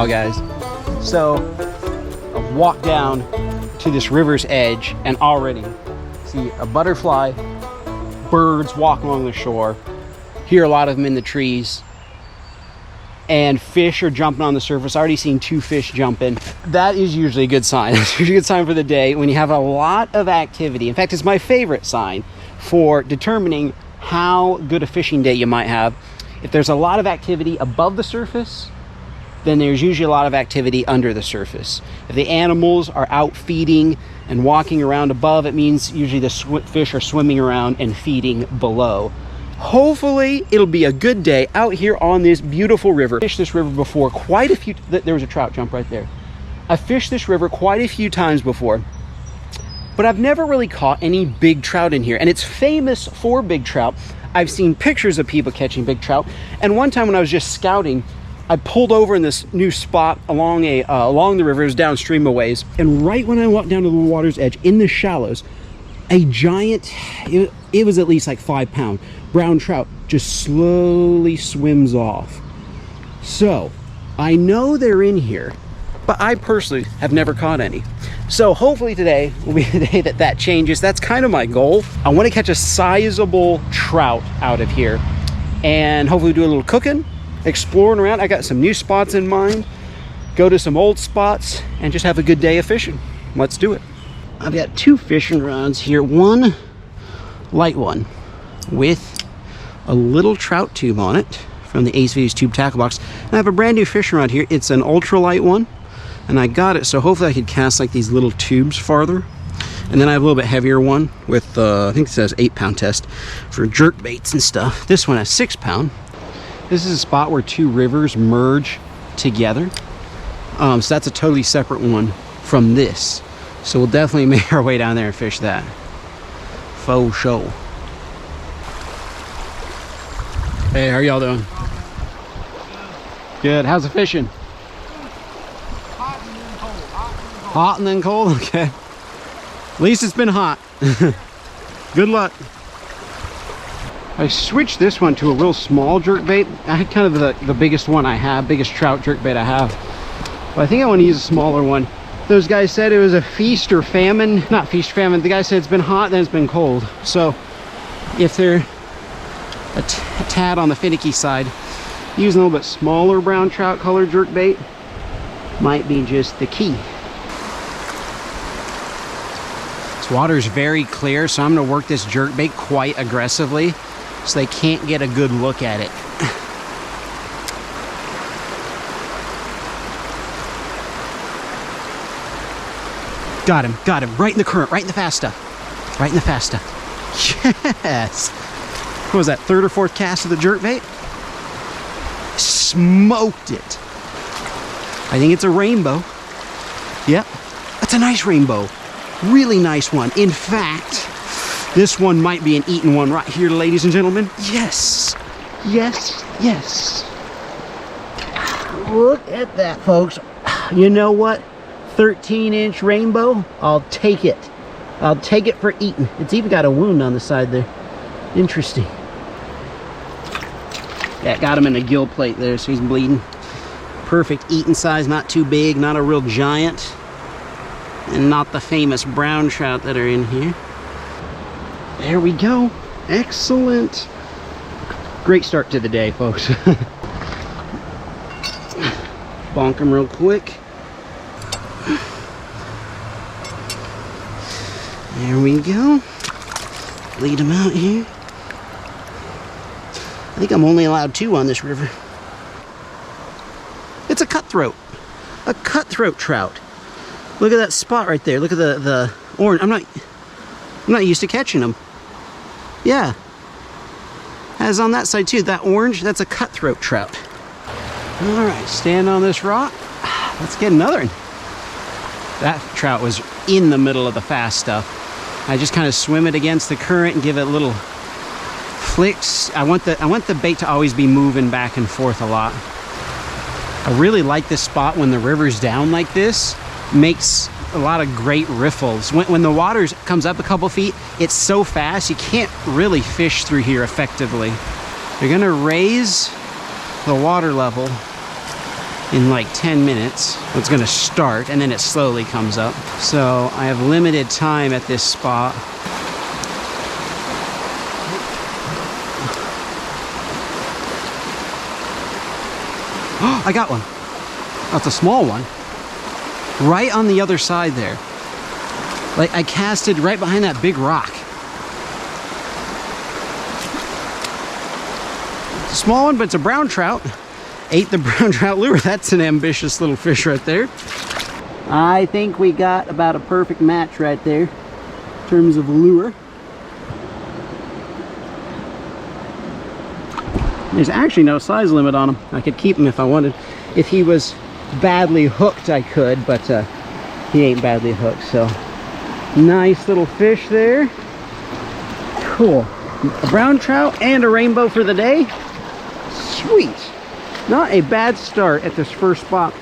while, guys. So I've walked down to this river's edge and already see a butterfly, birds walk along the shore, hear a lot of them in the trees, and fish are jumping on the surface. I already seen 2 fish jumping. That is usually a good sign. That's usually a good sign for the day when you have a lot of activity. In fact, it's my favorite sign for determining how good a fishing day you might have. If there's a lot of activity above the surface, then there's usually a lot of activity under the surface. If the animals are out feeding and walking around above, it means usually the fish are swimming around and feeding below. Hopefully it'll be a good day out here on this beautiful river. I fished this river before quite a few. There was a trout jump right there. I fished this river quite a few times before, but I've never really caught any big trout in here, and it's famous for big trout. I've seen pictures of people catching big trout, and one time when I was just scouting, I pulled over in this new spot along the river. It was downstream a ways, and right when I walked down to the water's edge in the shallows, a giant, it was at least like 5-pound brown trout just slowly swims off. So I know they're in here, but I personally have never caught any. So hopefully today will be the day that changes. That's kind of my goal. I want to catch a sizable trout out of here and hopefully do a little cooking, exploring around. I got some new spots in mind, go to some old spots, and just have a good day of fishing. Let's do it. I've got 2 fishing rods here. One light one with a little trout tube on it from the Ace Videos tube tackle box. And I have a brand new fishing rod here. It's an ultralight one, and I got it so hopefully I could cast like these little tubes farther. And then I have a little bit heavier one with I think it says 8-pound test for jerk baits and stuff. This one has 6-pound. This is a spot where 2 rivers merge together, so that's a totally separate one from this. So we'll definitely make our way down there and fish that. Faux show. Hey, how are y'all doing? Good. How's the fishing? Hot and then cold. Hot and then cold? Okay. At least it's been hot. Good luck. I switched this one to a real small jerkbait. I had kind of the biggest one I have, biggest trout jerkbait I have. But I think I want to use a smaller one. Those guys said it was a feast or famine. Not feast or famine. The guy said it's been hot, then it's been cold. So if they're a tad on the finicky side, using a little bit smaller brown trout color jerkbait might be just the key. This water is very clear, so I'm going to work this jerkbait quite aggressively so they can't get a good look at it. Got him, right in the current, right in the fast stuff. Right in the fast stuff. Yes. What was that, 3rd or 4th cast of the jerkbait? Smoked it. I think it's a rainbow. Yep, that's a nice rainbow. Really nice one. In fact, this one might be an eaten one right here, ladies and gentlemen. Yes, yes, yes. Look at that, folks. You know what? 13-inch rainbow, I'll take it. I'll take it for eating. It's even got a wound on the side there. Interesting. Yeah, got him in a gill plate there, so he's bleeding. Perfect eating size, not too big, not a real giant, and not the famous brown trout that are in here. There we go. Excellent. Great start to the day, folks. Bonk him real quick. There we go. Lead him out here. I think I'm only allowed 2 on this river. It's a cutthroat. A cutthroat trout. Look at that spot right there. Look at the orange. I'm not used to catching them. Yeah. As on that side too. That orange, that's a cutthroat trout. Alright, stand on this rock. Let's get another one. That trout was in the middle of the fast stuff. I just kind of swim it against the current and give it little flicks. I want the bait to always be moving back and forth a lot. I really like this spot when the river's down like this. Makes a lot of great riffles. When the water comes up a couple feet, it's so fast you can't really fish through here effectively. You're gonna raise the water level in like 10 minutes. It's gonna start and then it slowly comes up. So I have limited time at this spot. Oh, I got one. That's a small one. Right on the other side there. Like I casted right behind that big rock. It's a small one, but it's a brown trout. Ate the brown trout lure. That's an ambitious little fish right there. I think we got about a perfect match right there in terms of lure. There's actually no size limit on him. I could keep him if I wanted. If he was badly hooked, I could, but he ain't badly hooked, so. Nice little fish there. Cool. A brown trout and a rainbow for the day. Sweet. Not a bad start at this first spot.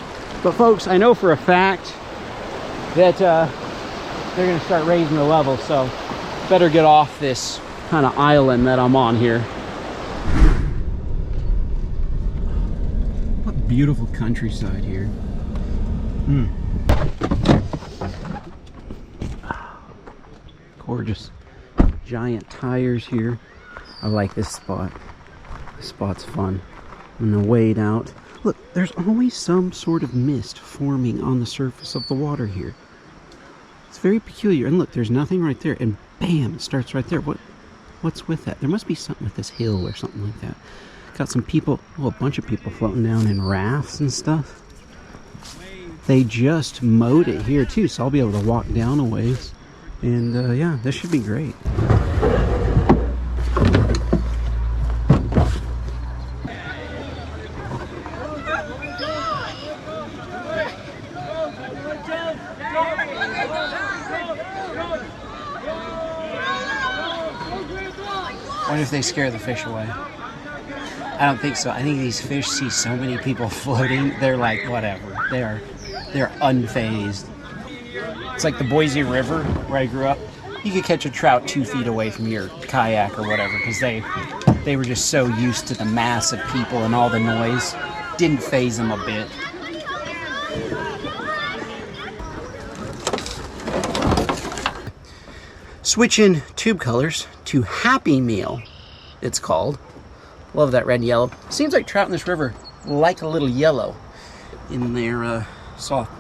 But folks, I know for a fact that they're going to start raising the level, so better get off this kind of island that I'm on here. What beautiful countryside here. Gorgeous. Giant tires here. I like this spot. This spot's fun. And the wade out. Look, there's always some sort of mist forming on the surface of the water here. It's very peculiar. And look, there's nothing right there. And bam, it starts right there. What's with that? There must be something with this hill or something like that. Got some people, well, a bunch of people floating down in rafts and stuff. They just mowed it here too, so I'll be able to walk down a ways. And yeah, this should be great. What if they scare the fish away? I don't think so. I think these fish see so many people floating, they're like, whatever. They're unfazed. It's like the Boise River where I grew up. You could catch a trout 2 feet away from your kayak or whatever because they were just so used to the mass of people and all the noise. Didn't faze them a bit. Switching tube colors to Happy Meal, it's called. Love that red and yellow. Seems like trout in this river like a little yellow in their soft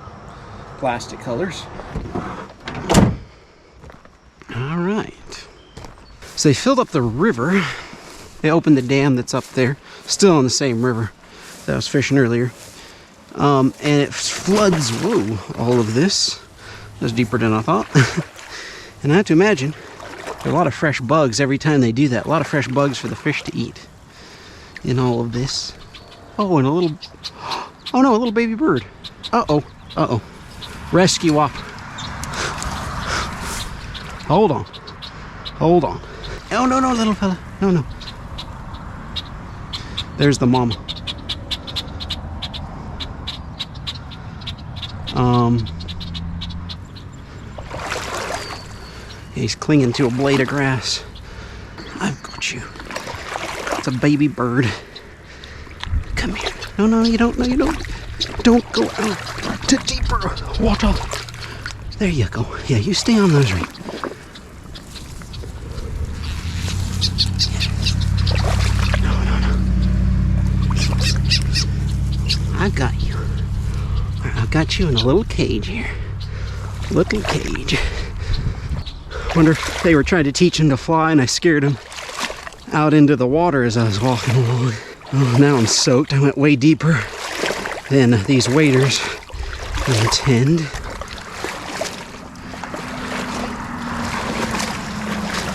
plastic colors. All right. So they filled up the river. They opened the dam that's up there, still on the same river that I was fishing earlier. And it floods, whoa, all of this. That's deeper than I thought. And I have to imagine there are a lot of fresh bugs every time they do that. A lot of fresh bugs for the fish to eat in all of this. Oh, and a little, oh no, a little baby bird. Uh-oh, uh-oh. Rescue up. Hold on. Hold on. Oh, no, no, little fella. No, no. There's the mama. He's clinging to a blade of grass. I've got you. It's a baby bird. Come here. No, no, you don't. No, you don't. Don't go out to deeper water. There you go. Yeah, you stay on those rings. No, no, no. I've got you. I've got you in a little cage here. Little cage. Wonder if they were trying to teach him to fly and I scared him out into the water as I was walking along. Oh, now I'm soaked. I went way deeper than these waders intend.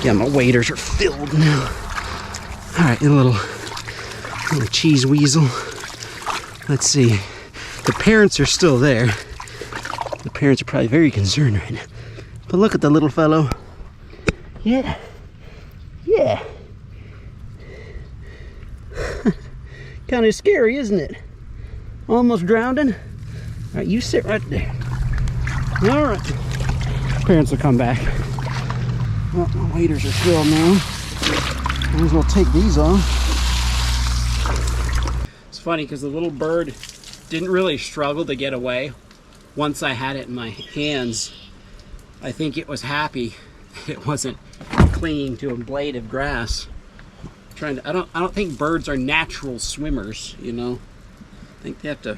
Yeah, my waders are filled now. All right, a little cheese weasel. Let's see. The parents are still there. The parents are probably very concerned right now. But look at the little fellow. Yeah. Yeah. Kind of scary, isn't it? Almost drowning. All right, you sit right there. All right. Parents will come back. Well, my waders are filled now. Might as well take these off. It's funny because the little bird didn't really struggle to get away. Once I had it in my hands, I think it was happy it wasn't clinging to a blade of grass. I don't think birds are natural swimmers, you know. I think they have to,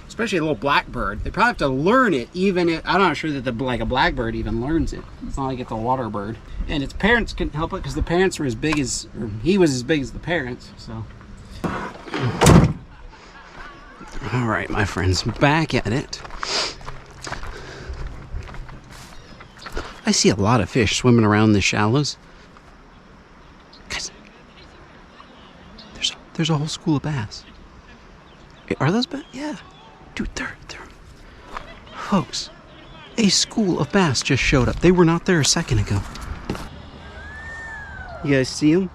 especially a little blackbird, they probably have to learn it. Even if, I'm not sure that like a blackbird even learns it. It's not like it's a water bird. And its parents couldn't help it because the parents were as big as, or he was as big as the parents, so. All right, my friends, back at it. I see a lot of fish swimming around the shallows. Guys, there's a whole school of bass. Are those bass? Yeah. Dude, they're... Folks, a school of bass just showed up. They were not there a second ago. You guys see them?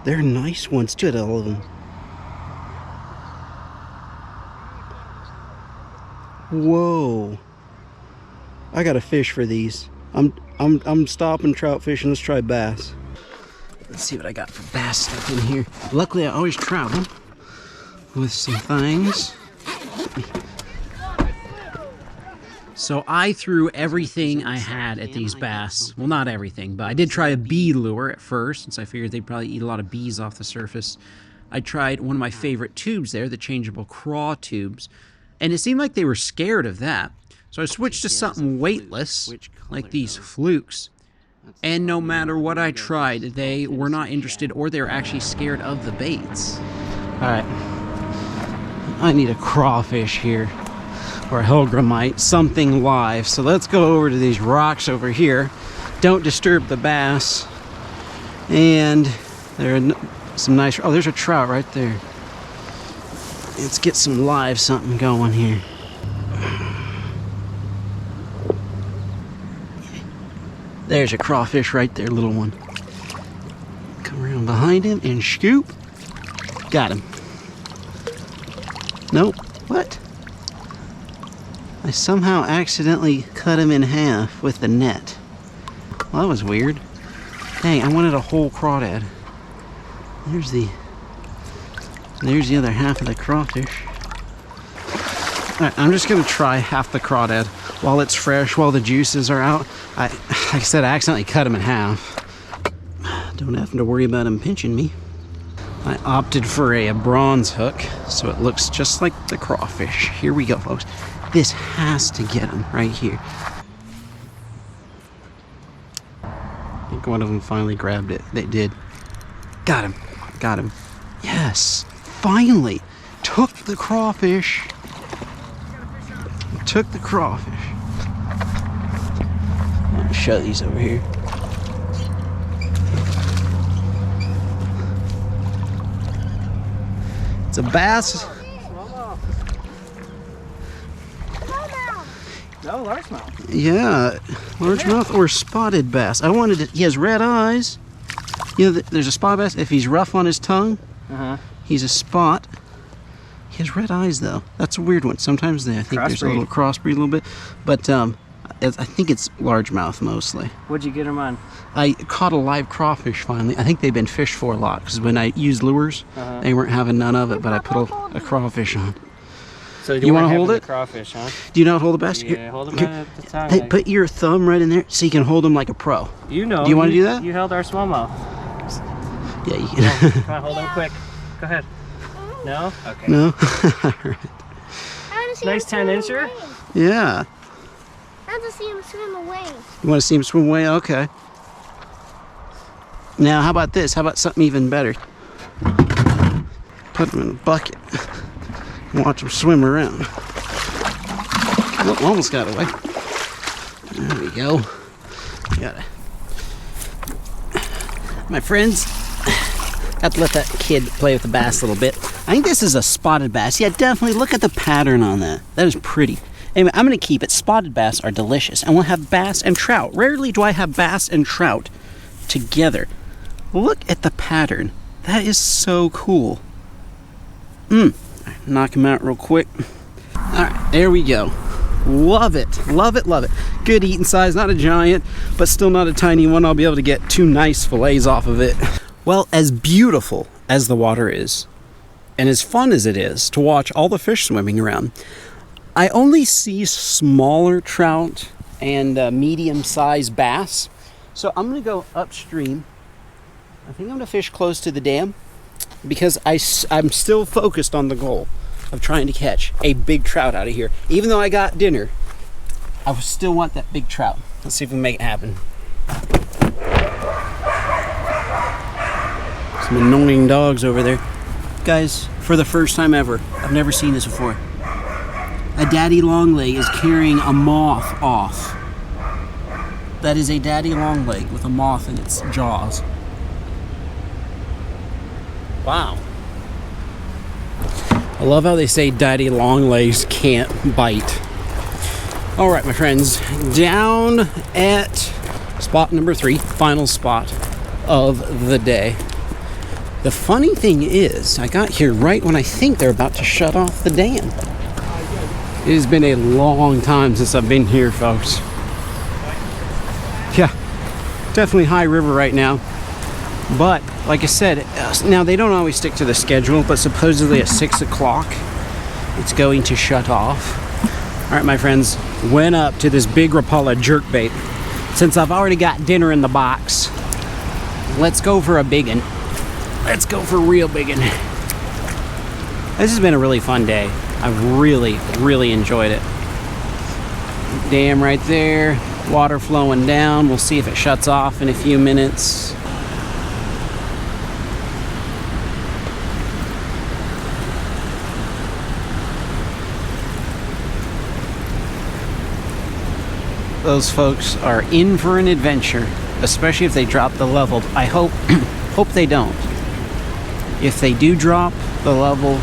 They're nice ones too, all of them. Whoa. I got a fish for these. I'm stopping trout fishing. Let's try bass. Let's see what I got for bass stuff in here. Luckily, I always travel with some things. So I threw everything I had at these bass. Well, not everything, but I did try a bee lure at first, since I figured they'd probably eat a lot of bees off the surface. I tried one of my favorite tubes there, the changeable craw tubes, and it seemed like they were scared of that. So I switched to something weightless, like these flukes. And no matter what I tried, they were not interested, or they were actually scared of the baits. Alright. I need a crawfish here, or a hellgrammite, something live. So let's go over to these rocks over here. Don't disturb the bass. And there are some nice... Oh, there's a trout right there. Let's get some live something going here. There's a crawfish right there, little one. Come around behind him and scoop. Got him. Nope. What? I somehow accidentally cut him in half with the net. Well, that was weird. Dang, I wanted a whole crawdad. There's the other half of the crawfish. Alright, I'm just gonna try half the crawdad while it's fresh, while the juices are out. Like I said, I accidentally cut him in half. Don't have to worry about him pinching me. I opted for a bronze hook, so it looks just like the crawfish. Here we go, folks. This has to get him right here. I think one of them finally grabbed it. They did. Got him. Got him. Yes. Finally. Took the crawfish. Took the crawfish. I'll show these over here. It's a bass. No, largemouth. Yeah, largemouth or spotted bass. I wanted it. He has red eyes. You know, there's a spotted bass. If he's rough on his tongue, he's a spot. He has red eyes though. That's a weird one. Sometimes I think there's a little crossbreed a little bit, but I think it's largemouth mostly. What'd you get him on? I caught a live crawfish finally. I think they've been fished for a lot because when I used lures, they weren't having none of it, but I put a crawfish on. So you want to hold it? Crawfish, huh? Do you know how to hold the bass? Yeah, hold him at the tongue. Hey, put your thumb right in there so you can hold him like a pro. You know. Do you want to do that? You held our smallmouth. Yeah, you can. Come on, hold him quick. Go ahead. No? Okay. No? All right. Nice 10-incher. Yeah. I want to see him swim away. You want to see him swim away? Okay. Now, how about this? How about something even better? Put him in a bucket. Watch him swim around. Oh, almost got away. There we go. Got it. My friends, have to let that kid play with the bass a little bit. I think this is a spotted bass. Yeah, definitely. Look at the pattern on that. That is pretty. Anyway, I'm going to keep it. Spotted bass are delicious. And we'll have bass and trout. Rarely do I have bass and trout together. Look at the pattern. That is so cool. Knock him out real quick. Alright, there we go. Love it. Love it, love it. Good eating size. Not a giant, but still not a tiny one. I'll be able to get 2 nice fillets off of it. Well, as beautiful as the water is, and as fun as it is to watch all the fish swimming around, I only see smaller trout and medium-sized bass. So I'm going to go upstream. I think I'm going to fish close to the dam because I'm still focused on the goal of trying to catch a big trout out of here. Even though I got dinner, I still want that big trout. Let's see if we can make it happen. Some annoying dogs over there. Guys, for the first time ever, I've never seen this before. A daddy longleg is carrying a moth off. That is a daddy longleg with a moth in its jaws. Wow. I love how they say daddy longlegs can't bite. All right, my friends, down at spot number 3, final spot of the day. The funny thing is, I got here right when I think they're about to shut off the dam. It has been a long time since I've been here, folks. Yeah, definitely high river right now. But, like I said, now they don't always stick to the schedule, but supposedly at 6 o'clock, it's going to shut off. All right, my friends, went up to this big Rapala jerkbait. Since I've already got dinner in the box, let's go for a big one. Let's go for a real big one. This has been a really fun day. I've really enjoyed it. Dam right there, water flowing down. We'll see if it shuts off in a few minutes. Those folks are in for an adventure, especially if they drop the level. I hope they don't. If they do drop the level,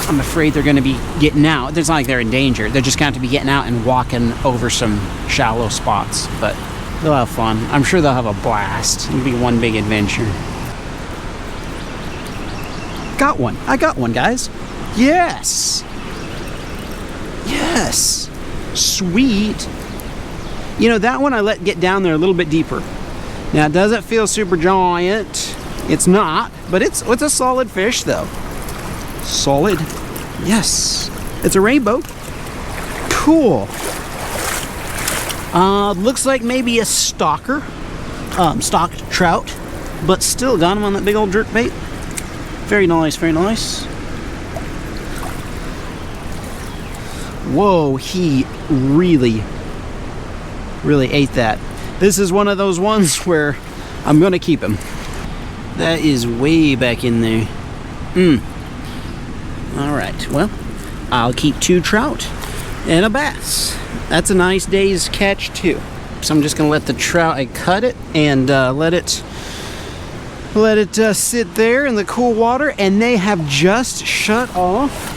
I'm afraid they're going to be getting out. It's not like they're in danger. They're just going to be getting out and walking over some shallow spots. But they'll have fun. I'm sure they'll have a blast. It'll be one big adventure. Got one. I got one, guys. Yes. Yes. Sweet. You know, that one I let get down there a little bit deeper. Now, it doesn't feel super giant. It's not, but it's a solid fish, though. Solid. Yes. It's a rainbow. Cool. Looks like maybe a stalker. Stocked trout, but still got him on that big old jerkbait. Very nice, very nice. Whoa, he really ate that. This is one of those ones where I'm gonna keep him. That is way back in there. All right, well, I'll keep 2 trout and a bass. That's a nice day's catch too. So I'm just gonna let the trout, I cut it and let it sit there in the cool water, and they have just shut off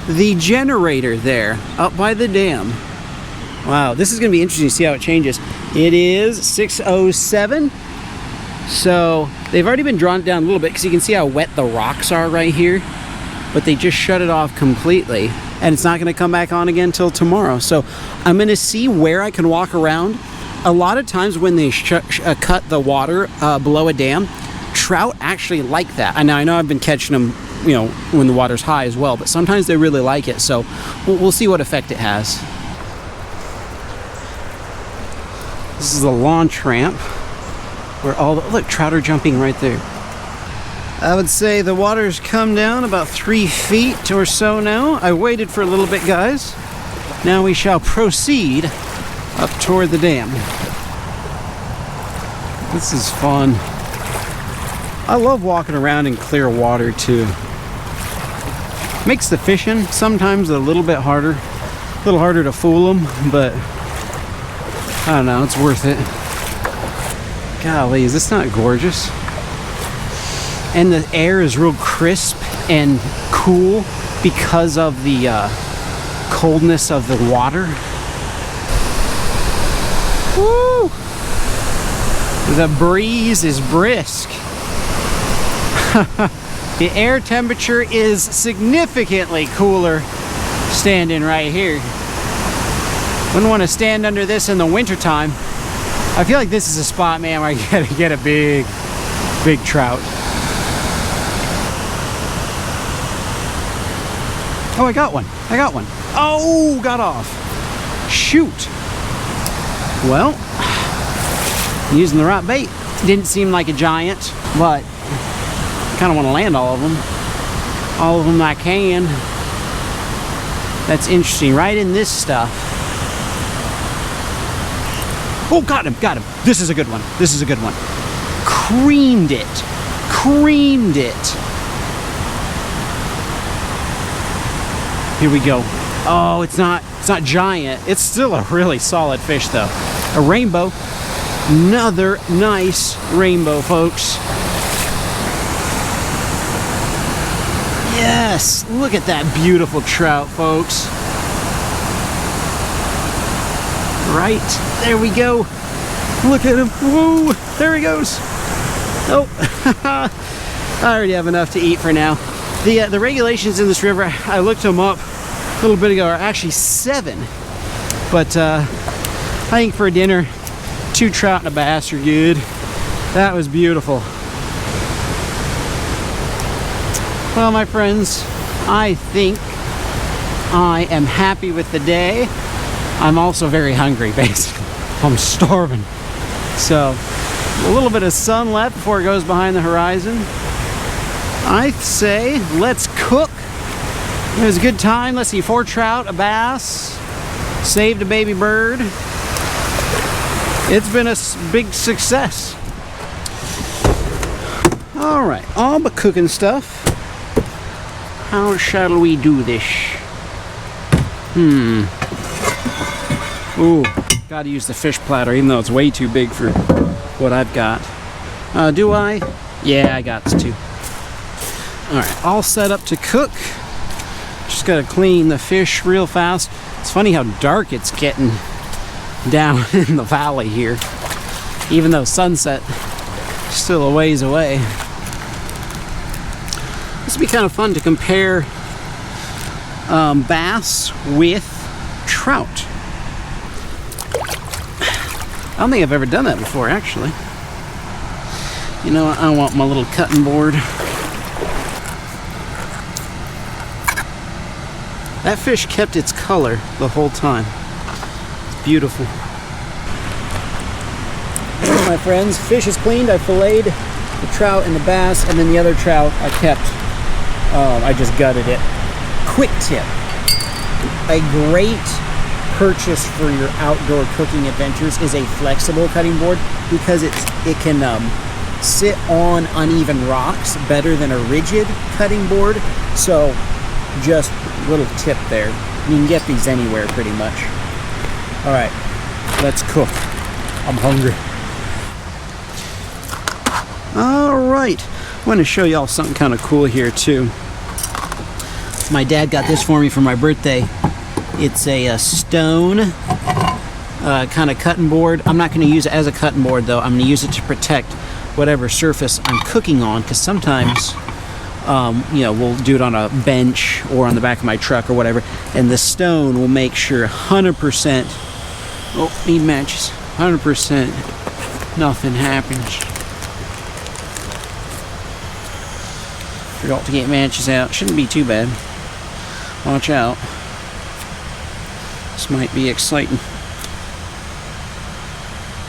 the generator there up by the dam. Wow, this is gonna be interesting to see how it changes. It is 6:07, so they've already been drawn down a little bit because you can see how wet the rocks are right here, but they just shut it off completely, and it's not gonna come back on again till tomorrow. So I'm gonna see where I can walk around. A lot of times when they cut the water below a dam, trout actually like that. And I know I've been catching them, you know, when the water's high as well, but sometimes they really like it. So we'll see what effect it has. This is the launch ramp where all the, look, trout are jumping right there. I would say the water's come down about 3 feet or so now. I waited for a little bit, guys. Now we shall proceed up toward the dam. This is fun. I love walking around in clear water too. Makes the fishing sometimes a little bit harder to fool them, but I don't know, it's worth it. Golly, is this not gorgeous? And the air is real crisp and cool because of the coldness of the water. Woo! The breeze is brisk. The air temperature is significantly cooler standing right here. Wouldn't want to stand under this in the wintertime. I feel like this is a spot, man, where I gotta get a big trout. Oh, I got one. I got one. Oh, got off. Shoot. Well, using the right bait. Didn't seem like a giant, but I kind of want to land all of them. All of them I can. That's interesting. Right in this stuff. Oh, got him, got him. This is a good one. This is a good one. Creamed it. Creamed it. Here we go. Oh, it's not giant. It's still a really solid fish though. A rainbow. Another nice rainbow, folks. Yes, look at that beautiful trout, folks. Right, there we go. Look at him. Whoa, there he goes. Oh, I already have enough to eat for now. The regulations in this river, I looked them up a little bit ago, are actually 7. But I think for dinner, 2 trout and a bass are good. That was beautiful. Well, my friends, I think I am happy with the day. I'm also very hungry, basically. I'm starving. So, a little bit of sun left before it goes behind the horizon. I say, let's cook. It was a good time. Let's see, 4 trout, a bass, saved a baby bird. It's been a big success. All right, all but cooking stuff. How shall we do this? Ooh, gotta use the fish platter, even though it's way too big for what I've got. Do I? Yeah, I got to. All right, all set up to cook. Just gotta clean the fish real fast. It's funny how dark it's getting down in the valley here, even though sunset is still a ways away. This would be kind of fun to compare bass with trout. I don't think I've ever done that before, actually. You know, I want my little cutting board. That fish kept its color the whole time. It's beautiful. Hey, my friends, fish is cleaned. I filleted the trout and the bass, and then the other trout I kept. I just gutted it. Quick tip. A great purchase for your outdoor cooking adventures is a flexible cutting board, because it can sit on uneven rocks better than a rigid cutting board. So just a little tip there. You can get these anywhere pretty much. All right, let's cook. I'm hungry. All right, I want to show y'all something kind of cool here too. My dad got this for me for my birthday. It's a stone kind of cutting board. I'm not going to use it as a cutting board though. I'm going to use it to protect whatever surface I'm cooking on, because sometimes you know, we'll do it on a bench or on the back of my truck or whatever, and the stone will make sure 100%, oh, need matches, 100% nothing happens. Forgot to get matches out. Shouldn't be too bad. Watch out. This might be exciting.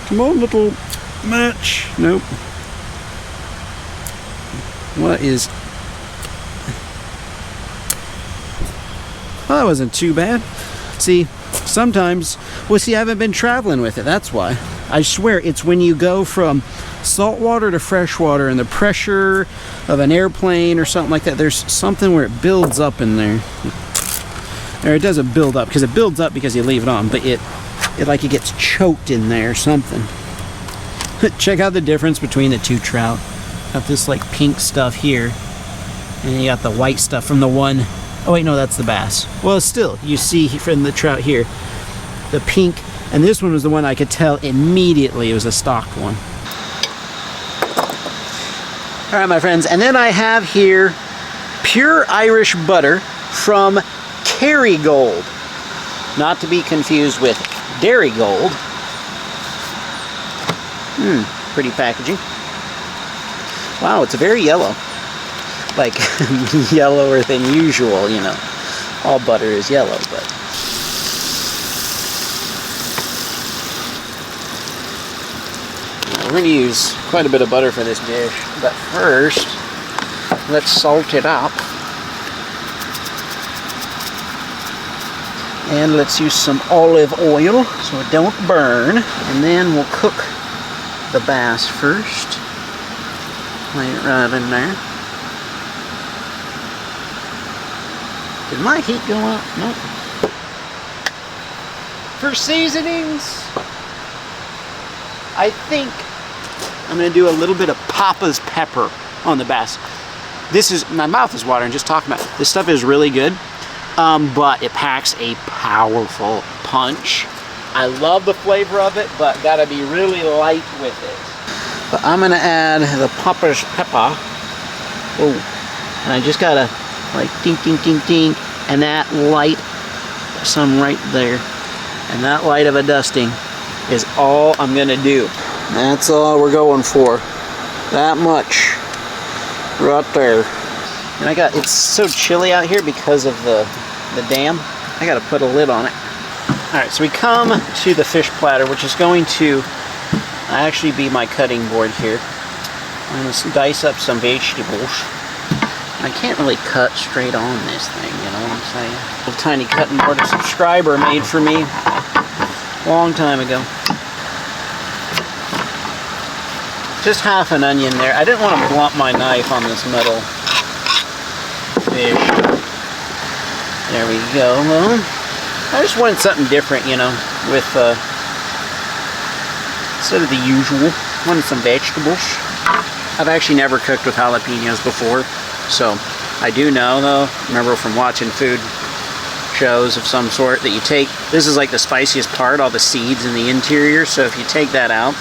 Come on, little match. Nope. What is... Well, that wasn't too bad. See, sometimes... Well, see, I haven't been traveling with it. That's why. I swear, it's when you go from saltwater to freshwater and the pressure of an airplane or something like that, there's something where it builds up in there. Or it doesn't build up, because it builds up because you leave it on, but it like it gets choked in there or something. Check out the difference between the 2 trout. Got this like pink stuff here, and you got the white stuff from the one. Oh wait, no, that's the bass. Well, still, you see from the trout here, the pink, and this one was the one I could tell immediately it was a stocked one. All right, my friends, and then I have here pure Irish butter from Kerrygold, not to be confused with Dairygold. Pretty packaging. Wow, it's very yellow, like yellower than usual, you know. all butter is yellow, but we're going to use quite a bit of butter for this dish. But first, let's salt it up. And let's use some olive oil so it don't burn. And then we'll cook the bass first. Lay it right in there. Did my heat go up? Nope. For seasonings, I think I'm going to do a little bit of Papa's pepper on the bass. This is, my mouth is watering just talking about it. This stuff is really good, but it packs a powerful punch. I love the flavor of it, but gotta be really light with it. But I'm going to add the Papa's pepper. Oh, and I just gotta like ding, ding, ding, ding, and that light, some right there, and that light of a dusting is all I'm going to do. That's all we're going for. That much. Right there. And it's so chilly out here because of the dam. I gotta put a lid on it. Alright, so we come to the fish platter, which is going to actually be my cutting board here. I'm going to dice up some vegetables. I can't really cut straight on this thing, you know what I'm saying? A little tiny cutting board a subscriber made for me a long time ago. Just half an onion there. I didn't want to blunt my knife on this metal fish. There we go. I just wanted something different, you know, with instead of the usual. Wanted some vegetables. I've actually never cooked with jalapenos before, so I do know, though, remember from watching food shows of some sort, that you take, this is like the spiciest part, all the seeds in the interior, so if you take that out,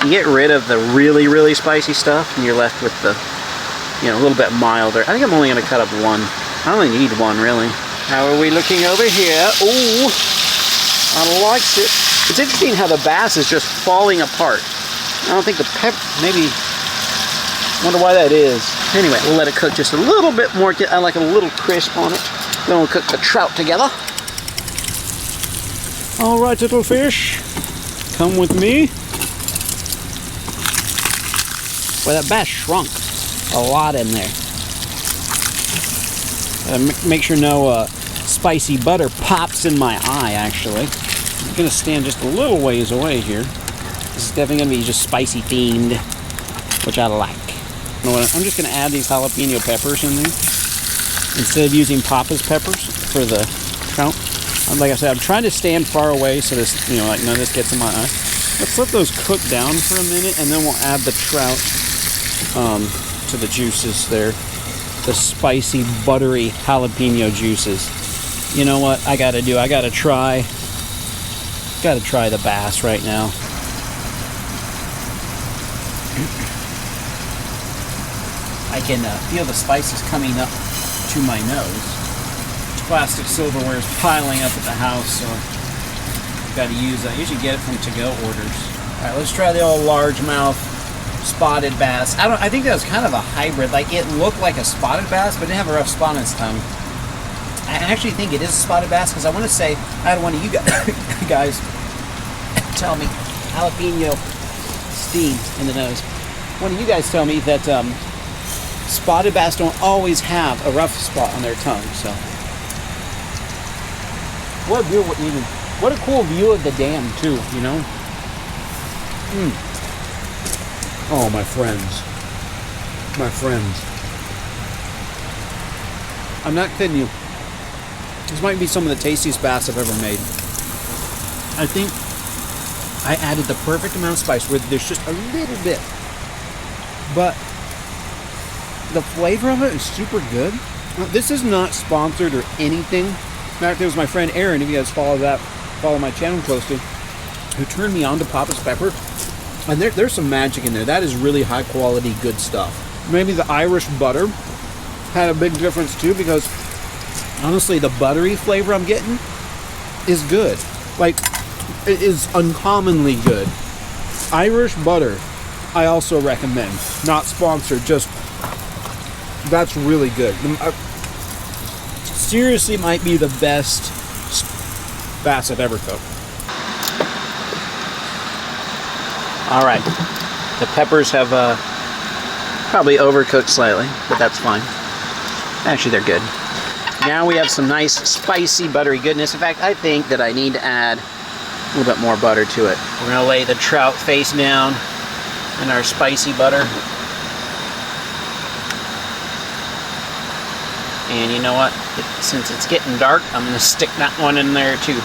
you get rid of the really, really spicy stuff, and you're left with the, you know, a little bit milder. I think I'm only going to cut up one. I only need one, really. How are we looking over here? Ooh, I likes it. It's interesting how the bass is just falling apart. I don't think the maybe, wonder why that is. Anyway, we'll let it cook just a little bit more. I like a little crisp on it. Then we'll cook the trout together. All right, little fish, come with me. Well, that bass shrunk a lot in there. Make sure no spicy butter pops in my eye, actually. I'm going to stand just a little ways away here. This is definitely going to be just spicy themed, which I like. You know what, I'm just going to add these jalapeno peppers in there instead of using Papa's peppers for the trout. Like I said, I'm trying to stand far away so this, you know, like none of this gets in my eye. Let's let those cook down for a minute, and then we'll add the trout to the juices there. The spicy, buttery jalapeno juices. You know what I gotta do? I gotta try the bass right now. I can feel the spices coming up to my nose. Plastic silverware is piling up at the house, so I've got to use that. I usually get it from to-go orders. All right, let's try the old largemouth spotted bass. I think that was kind of a hybrid. Like, it looked like a spotted bass, but it didn't have a rough spot on its tongue. I actually think it is a spotted bass, because I want to say, I had one of you guys tell me, jalapeno steam in the nose. One of you guys tell me that spotted bass don't always have a rough spot on their tongue. So, what a cool view of the dam too, you know. Oh, my friends. I'm not kidding you. This might be some of the tastiest bass I've ever made. I think I added the perfect amount of spice where there's just a little bit, but the flavor of it is super good. This is not sponsored or anything. In fact, it was my friend Aaron, if you guys follow my channel closely, who turned me on to Papa's pepper. And there's some magic in there. That is really high quality, good stuff. Maybe the Irish butter had a big difference too, because honestly, the buttery flavor I'm getting is good. Like, it is uncommonly good. Irish butter, I also recommend. Not sponsored, just that's really good. seriously might be the best bass I've ever cooked. All right, the peppers have probably overcooked slightly, but that's fine. Actually, they're good. Now we have some nice spicy buttery goodness. In fact, I think that I need to add a little bit more butter to it. We're gonna lay the trout face down in our spicy butter. And you know what? Since it's getting dark, I'm gonna stick that one in there too.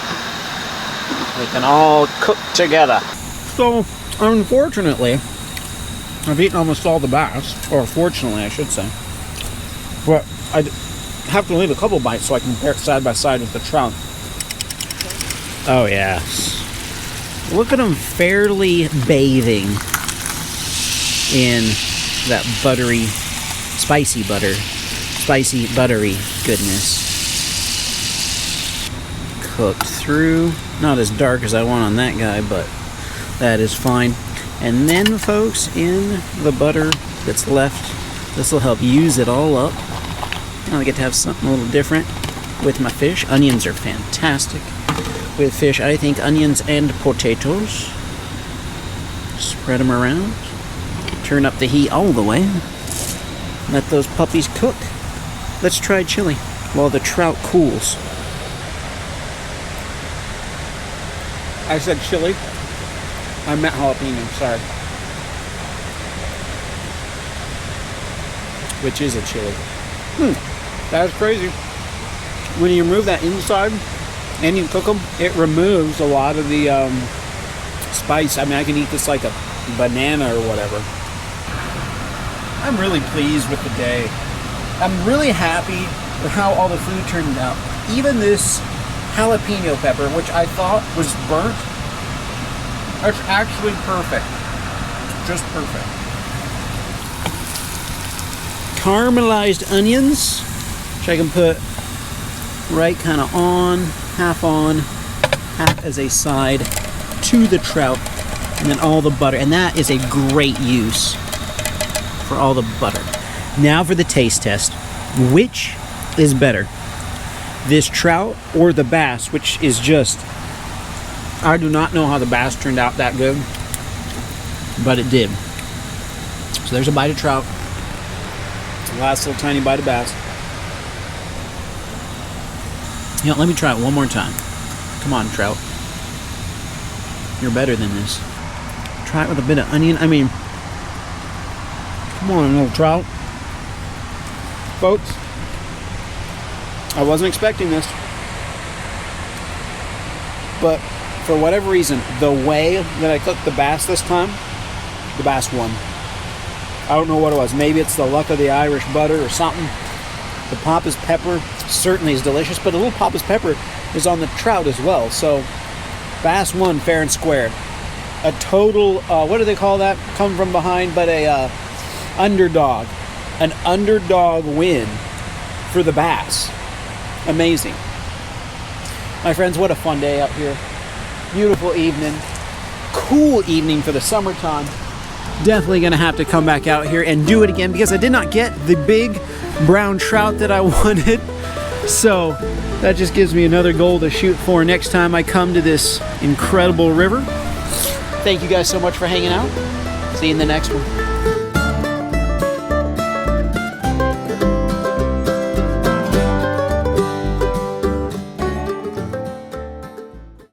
They can all cook together. So, unfortunately, I've eaten almost all the bass, or fortunately I should say. But I have to leave a couple bites so I can compare it side by side with the trout. Oh yes. Look at them fairly bathing in that buttery, spicy butter. Spicy, buttery goodness. Cooked through. Not as dark as I want on that guy, but that is fine. And then, folks, in the butter that's left, this will help use it all up. Now I get to have something a little different with my fish. Onions are fantastic with fish. I think onions and potatoes. Spread them around. Turn up the heat all the way. Let those puppies cook. Let's try chili while the trout cools. I said chili. I meant jalapeno, sorry. Which is a chili. That's crazy. When you remove that inside and you cook them, it removes a lot of the spice. I mean, I can eat this like a banana or whatever. I'm really pleased with the day. I'm really happy with how all the food turned out. Even this jalapeno pepper, which I thought was burnt, it's actually perfect. Just perfect. Caramelized onions, which I can put right kind of on, half as a side to the trout, and then all the butter. And that is a great use for all the butter. Now for the taste test. Which is better? This trout or the bass, which is just, I do not know how the bass turned out that good, but it did. So there's a bite of trout. The last little tiny bite of bass. You know, let me try it one more time. Come on, trout. You're better than this. Try it with a bit of onion. I mean, come on, little trout. Folks, I wasn't expecting this, but for whatever reason, the way that I cooked the bass this time, the bass won. I don't know what it was. Maybe it's the luck of the Irish butter or something. The Papa's pepper certainly is delicious, but a little Papa's pepper is on the trout as well. So bass won fair and square. A total, what do they call that? Come from behind, but a underdog. An underdog win for the bass. Amazing. My friends, what a fun day out here. Beautiful evening. Cool evening for the summertime. Definitely going to have to come back out here and do it again because I did not get the big brown trout that I wanted. So that just gives me another goal to shoot for next time I come to this incredible river. Thank you guys so much for hanging out. See you in the next one.